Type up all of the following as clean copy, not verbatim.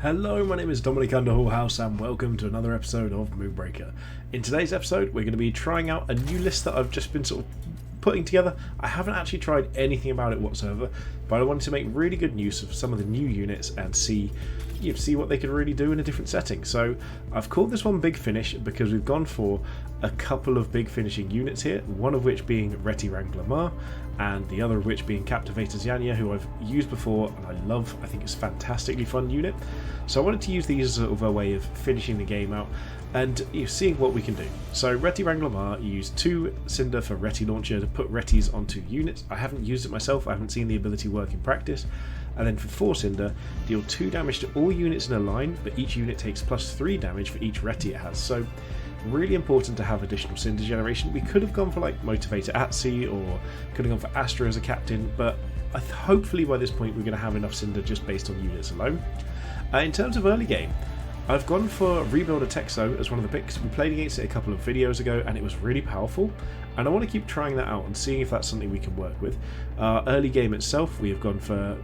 Hello, my name is Dominic Underhallhouse and welcome to another episode of Moonbreaker. In today's episode we're going to be trying out a new list that I've just been sort of putting together. I haven't actually tried anything about it whatsoever, but I wanted to make really good use of some of the new units and see what they could really do in a different setting. So I've called this one Big Finish because we've gone for a couple of big finishing units here, one of which being Reti Wrangler Ma, and the other of which being Captivator Zyania, who I've used before and I love. I think it's a fantastically fun unit. So I wanted to use these as sort of a way of finishing the game out and seeing what we can do. So Reti Wrangler Ma, you use 2 Cinder for Reti Launcher to put Retis onto units. I haven't used it myself, I haven't seen the ability work in practice. And then for 4 Cinder, deal 2 damage to all units in a line, but each unit takes plus 3 damage for each Reti it has. So really important to have additional Cinder generation. We could have gone for like Motivator Atsi, or could have gone for Astra as a captain, but hopefully by this point we're going to have enough Cinder just based on units alone. In terms of early game, I've gone for Rebuilder Texo as one of the picks. We played against it a couple of videos ago and it was really powerful, and I want to keep trying that out and seeing if that's something we can work with. Early game itself, we've gone for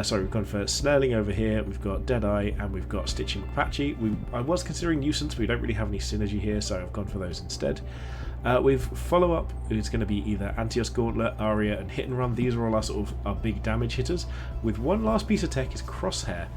Snarling over here, we've got Deadeye, and we've got Stitching McPatchy. I was considering Nuisance, but we don't really have any synergy here, so I've gone for those instead. With follow-up, it's going to be either Antios Gauntlet, Aria, and Hit and Run. These are all our big damage hitters. With one last piece of tech is Crosshair.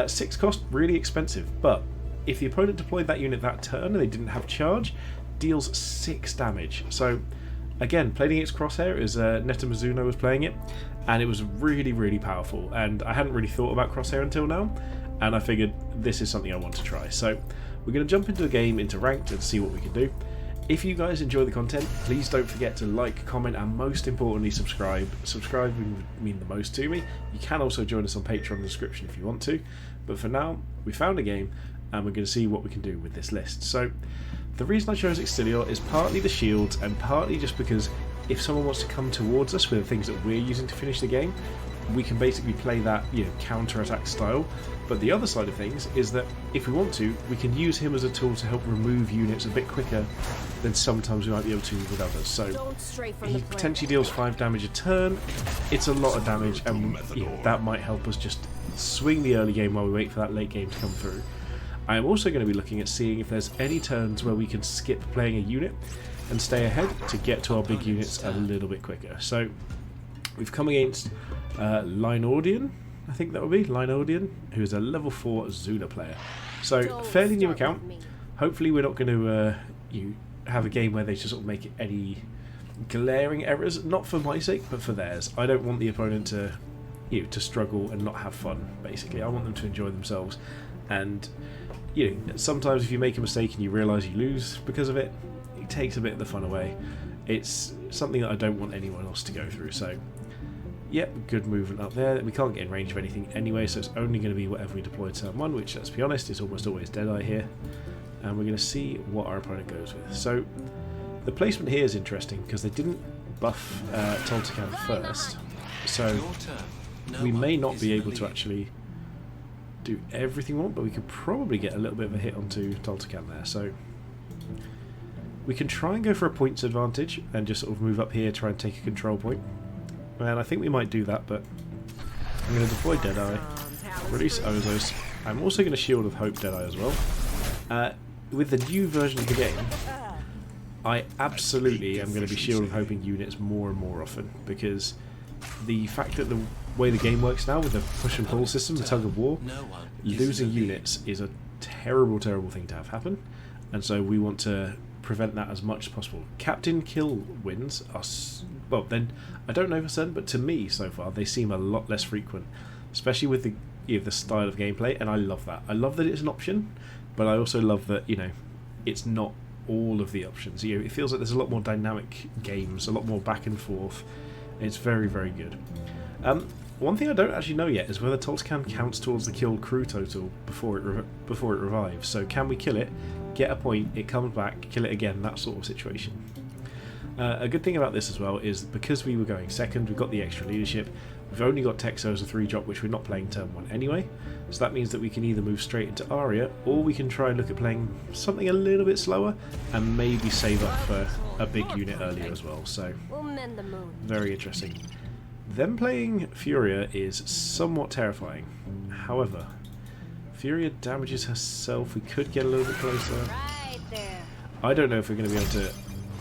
6 cost, really expensive, but if the opponent deployed that unit that turn and they didn't have charge, deals 6 damage. So again, playing against Crosshair as Neta Mizuno was playing it, and it was really, really powerful, and I hadn't really thought about Crosshair until now, and I figured this is something I want to try. So we're going to jump into a game, into Ranked, and see what we can do. If you guys enjoy the content, please don't forget to like, comment, and most importantly subscribe. Subscribe would mean the most to me. You can also join us on Patreon in the description if you want to, but for now we found a game and we're going to see what we can do with this list. So the reason I chose Extilior is partly the shields and partly just because if someone wants to come towards us with the things that we're using to finish the game, we can basically play that counter-attack style. But the other side of things is that if we want to, we can use him as a tool to help remove units a bit quicker than sometimes we might be able to with others. So he potentially deals 5 damage a turn. It's a lot of damage, and that might help us just swing the early game while we wait for that late game to come through. I am also going to be looking at seeing if there's any turns where we can skip playing a unit and stay ahead to get to our big units a little bit quicker. So we've come against Lineaudian, I think that would be Lineaudian, who is a level 4 Zuna player. So fairly new account. Hopefully we're not going to have a game where they just sort of make any glaring errors, not for my sake but for theirs. I don't want the opponent to struggle and not have fun. Basically, I want them to enjoy themselves, and sometimes if you make a mistake and you realise you lose because of it, it takes a bit of the fun away. It's something that I don't want anyone else to go through. So yep, good movement up there. We can't get in range of anything anyway, so it's only going to be whatever we deploy turn 1, which, let's be honest, is almost always Deadeye here. And we're going to see what our opponent goes with. So the placement here is interesting because they didn't buff Toltecan first, so we may not be able to actually do everything we want, but we could probably get a little bit of a hit onto Toltecan there. So we can try and go for a points advantage and just sort of move up here, try and take a control point. And I think we might do that, but I'm going to deploy Deadeye, release Ozos. I'm also going to Shield of Hope Deadeye as well. With the new version of the game, I absolutely am going to be Shield of Hoping units more and more often, because the fact that the way the game works now with the push and pull system, the tug of war, losing units is a terrible, terrible thing to have happen, and so we want to prevent that as much as possible. Captain kill wins are, well, then I don't know for certain, but to me so far they seem a lot less frequent, especially with the style of gameplay, and I love that. I love that it's an option, but I also love that it's not all of the options. It feels like there's a lot more dynamic games, a lot more back and forth. It's very, very good. One thing I don't actually know yet is whether Toltecan counts towards the killed crew total before it revives. So can we kill it, get a point, it comes back, kill it again, that sort of situation. A good thing about this as well is because we were going second, we've got the extra leadership. We've only got Texo as a 3-drop, which we're not playing turn 1 anyway. So that means that we can either move straight into Aria, or we can try and look at playing something a little bit slower and maybe save up for a big unit earlier as well. So very interesting. Them playing Furia is somewhat terrifying. However, Furia damages herself. We could get a little bit closer. Right there. I don't know if we're going to be able to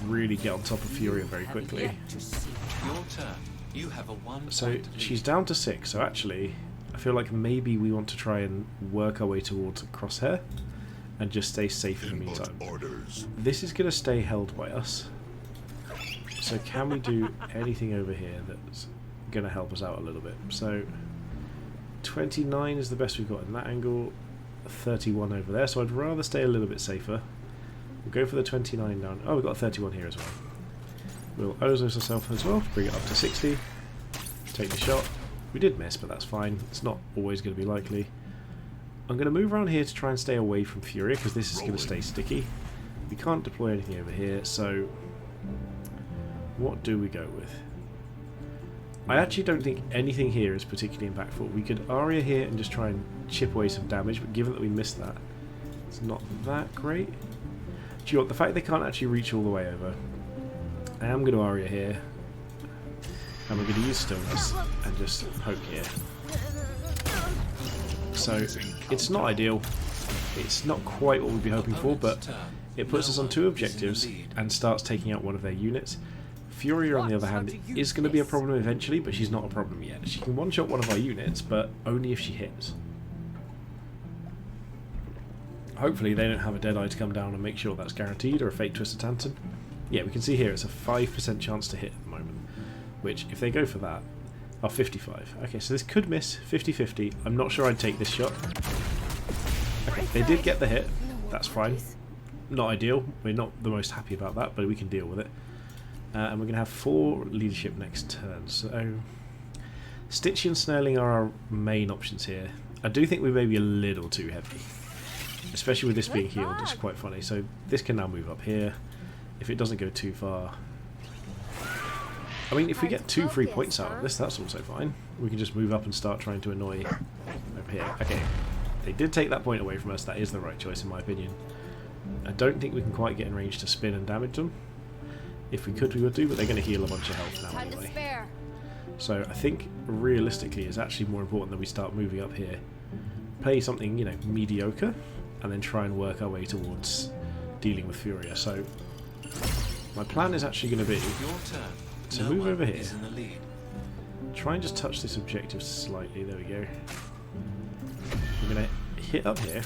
really get on top of Furia very quickly. Your turn. You have a 1 So point lead. she's down to 6, so actually I feel like maybe we want to try and work our way towards Crosshair and just stay safe in the meantime. This is going to stay held by us. So can we do anything over here that's going to help us out a little bit? So 29 is the best we've got in that angle, 31 over there, so I'd rather stay a little bit safer. We'll go for the 29 down. Oh, we've got a 31 here as well. We'll Ozos ourselves as well, bring it up to 60, take the shot. We did miss, but that's fine. It's not always going to be likely. I'm going to move around here to try and stay away from Furia, because this is going to stay sticky. We can't deploy anything over here, so what do we go with? I actually don't think anything here is particularly impactful. We could Aria here and just try and chip away some damage, but given that we missed that, it's not that great. Do you know what? The fact they can't actually reach all the way over, I am going to Aria here, and we're going to use Stillness and just poke here. So it's not ideal. It's not quite what we'd be hoping for, but it puts us on 2 objectives and starts taking out one of their units. Furia, on the other hand, is going to be a problem eventually, but she's not a problem yet. She can one-shot one of our units, but only if she hits. Hopefully they don't have a Deadeye to come down and make sure that's guaranteed, or a Fate Twister Tantan. Yeah, we can see here it's a 5% chance to hit at the moment, which, if they go for that, are 55. Okay, so this could miss 50-50. I'm not sure I'd take this shot. Okay, they did get the hit. That's fine. Not ideal. We're not the most happy about that, but we can deal with it. And we're going to have 4 leadership next turn. So Stitchy and Snarling are our main options here. I do think we may be a little too heavy, especially with this being healed. It's quite funny. So this can now move up here if it doesn't go too far. I mean, if we get 2 free points out of this, that's also fine. We can just move up and start trying to annoy over here. Okay, they did take that point away from us. That is the right choice in my opinion. I don't think we can quite get in range to spin and damage them. If we could, we would do, but they're going to heal a bunch of health now anyway. So I think realistically it's actually more important that we start moving up here. Play something, you know, mediocre, and then try and work our way towards dealing with Furia. So my plan is actually going to be to move over here. Try and just touch this objective slightly. There we go. We're going to hit up here,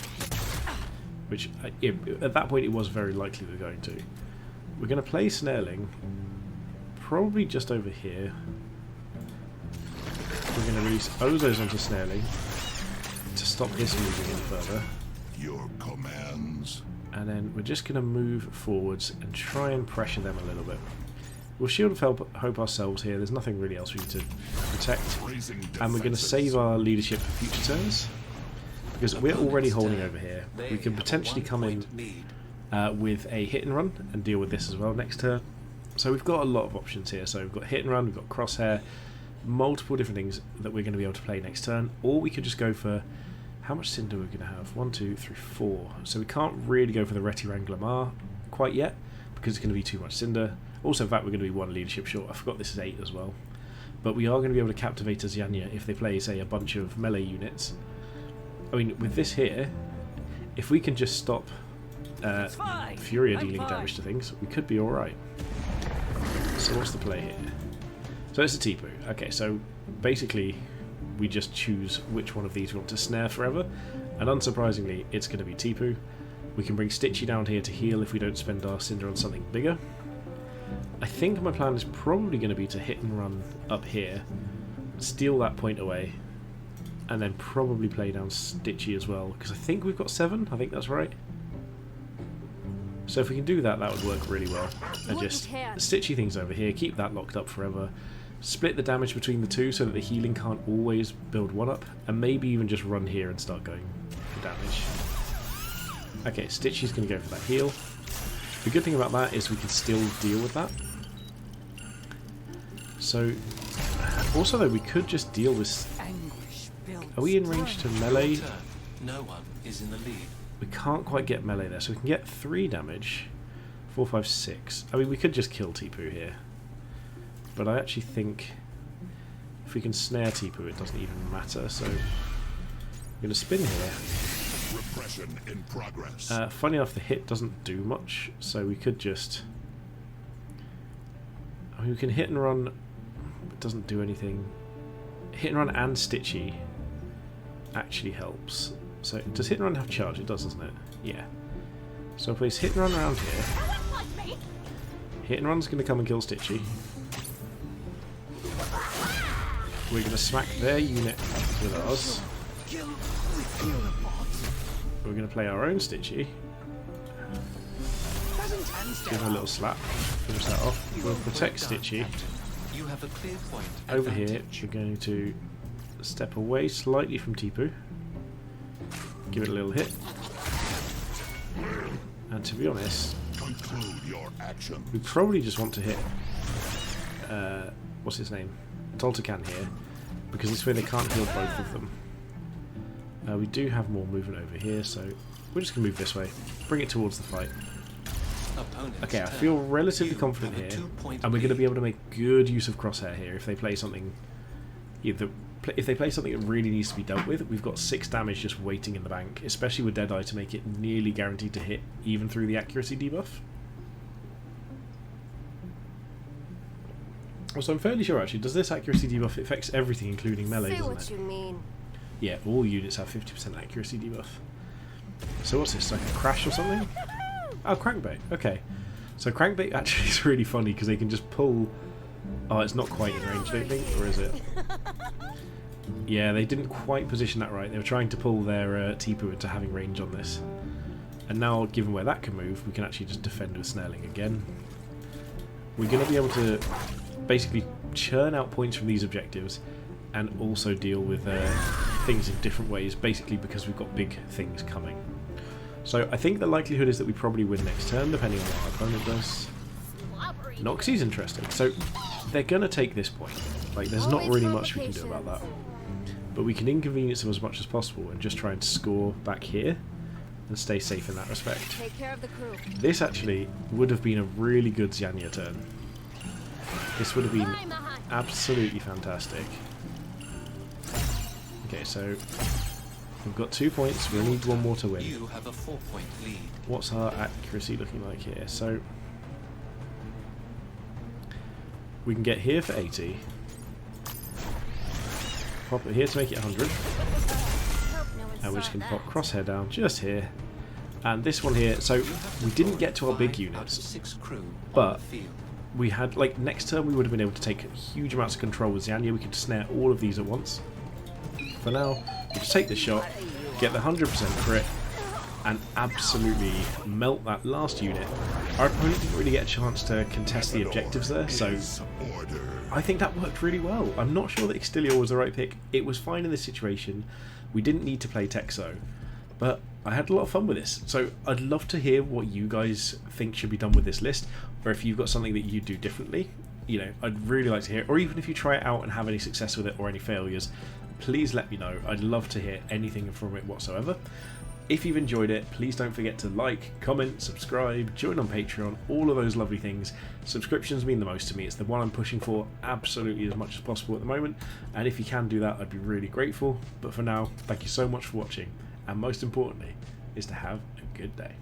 which at that point it was very likely we were going to. We're going to play Snarling, probably just over here. We're going to release Ozos onto Snarling to stop his moving any further. Your commands. And then we're just going to move forwards and try and pressure them a little bit. We'll Shield of Hope ourselves here. There's nothing really else we need to protect. And we're going to save our leadership for future turns, because we're already holding over here. We could potentially come in with a hit and run and deal with this as well next turn. So we've got a lot of options here. So we've got hit and run, we've got Crosshair, multiple different things that we're going to be able to play next turn. Or we could just go for, how much Cinder we're going to have? 1, 2, 3, 4. So we can't really go for the Reti Wranglamar quite yet, because it's going to be too much Cinder. Also, in fact, we're going to be 1 leadership short. I forgot this is 8 as well. But we are going to be able to captivate a Zyanya if they play, say, a bunch of melee units. I mean, with this here, if we can just stop Furia dealing damage to things, we could be alright. So what's the play here? So it's a Tipu. Okay, so basically we just choose which one of these we want to snare forever, and unsurprisingly it's going to be Tipu. We can bring Stitchy down here to heal if we don't spend our Cinder on something bigger. I think my plan is probably going to be to hit and run up here, steal that point away, and then probably play down Stitchy as well, because I think we've got 7, I think that's right. So if we can do that, that would work really well. And just Stitchy things over here, keep that locked up forever, split the damage between the two so that the healing can't always build 1 up, and maybe even just run here and start going for damage. Okay, Stitchy's going to go for that heal. The good thing about that is we can still deal with that. So, also though, we could just deal with... Are we in range to melee? No one is in the lead. We can't quite get melee there, so we can get 3 damage. 4, 5, 6. I mean, we could just kill Tipu here. But I actually think if we can snare Tipu, it doesn't even matter. So I'm going to spin here. Suppression in progress. Funny enough, the hit doesn't do much, so we could just... I mean, we can hit and run. It doesn't do anything. Hit and run and Stitchy actually helps. So does hit and run have charge? It does, doesn't it? Yeah. So if we place hit and run around here, hit and run's going to come and kill Stitchy. We're going to smack their unit with ours. We're going to play our own Stitchy. Give him a little slap. Finish that off. We'll protect Stitchy. You have a clear point. Over here, we're going to step away slightly from Tipu. Give it a little hit. And to be honest, Conclude your action. we probably just want to hit what's his name? Toltecan here, because this way they can't heal both of them. We do have more movement over here, so we're just going to move this way. Bring it towards the fight. Okay, I feel relatively confident here, and we're going to be able to make good use of Crosshair here if they play something. If they play something that really needs to be dealt with, we've got 6 damage just waiting in the bank, especially with Deadeye to make it nearly guaranteed to hit even through the accuracy debuff. Also, I'm fairly sure actually, does this accuracy debuff affects everything including melee, doesn't it? Say what you mean. Yeah, all units have 50% accuracy debuff. So what's this, like a crash or something? Oh, crankbait, okay. So crankbait actually is really funny because they can just pull... Oh, it's not quite in range, don't think, or is it? Yeah, they didn't quite position that right. They were trying to pull their Tipu into having range on this. And now, given where that can move, we can actually just defend with Snarling again. We're going to be able to basically churn out points from these objectives and also deal with things in different ways, basically because we've got big things coming. So I think the likelihood is that we probably win next turn, depending on what our opponent does. Noxie's interesting. So they're going to take this point. Like, there's not really much we can do about that. But we can inconvenience them as much as possible and just try and score back here and stay safe in that respect. Take care of the crew. This actually would have been a really good Xianya turn. This would have been absolutely fantastic. Okay, so we've got 2 points. We need one more to win. You have a 4-point lead. What's our accuracy looking like here? So we can get here for 80. Pop it here to make it 100. And we're just going to pop Crosshair down just here. And this one here, so we didn't get to our big units, but we had, like, next turn we would have been able to take huge amounts of control with Xianya. We could snare all of these at once. For now, we just take the shot, get the 100% crit, and absolutely melt that last unit. Our opponent didn't really get a chance to contest the objectives there, so I think that worked really well. I'm not sure that Extilior was the right pick. It was fine in this situation. We didn't need to play Texo, but I had a lot of fun with this. So I'd love to hear what you guys think should be done with this list, or if you've got something that you do differently. You know, I'd really like to hear, or even if you try it out and have any success with it or any failures, please let me know. I'd love to hear anything from it whatsoever. If you've enjoyed it, please don't forget to like, comment, subscribe, join on Patreon, all of those lovely things. Subscriptions mean the most to me. It's the one I'm pushing for absolutely as much as possible at the moment, and if you can do that, I'd be really grateful. But for now, thank you so much for watching, and most importantly, is to have a good day.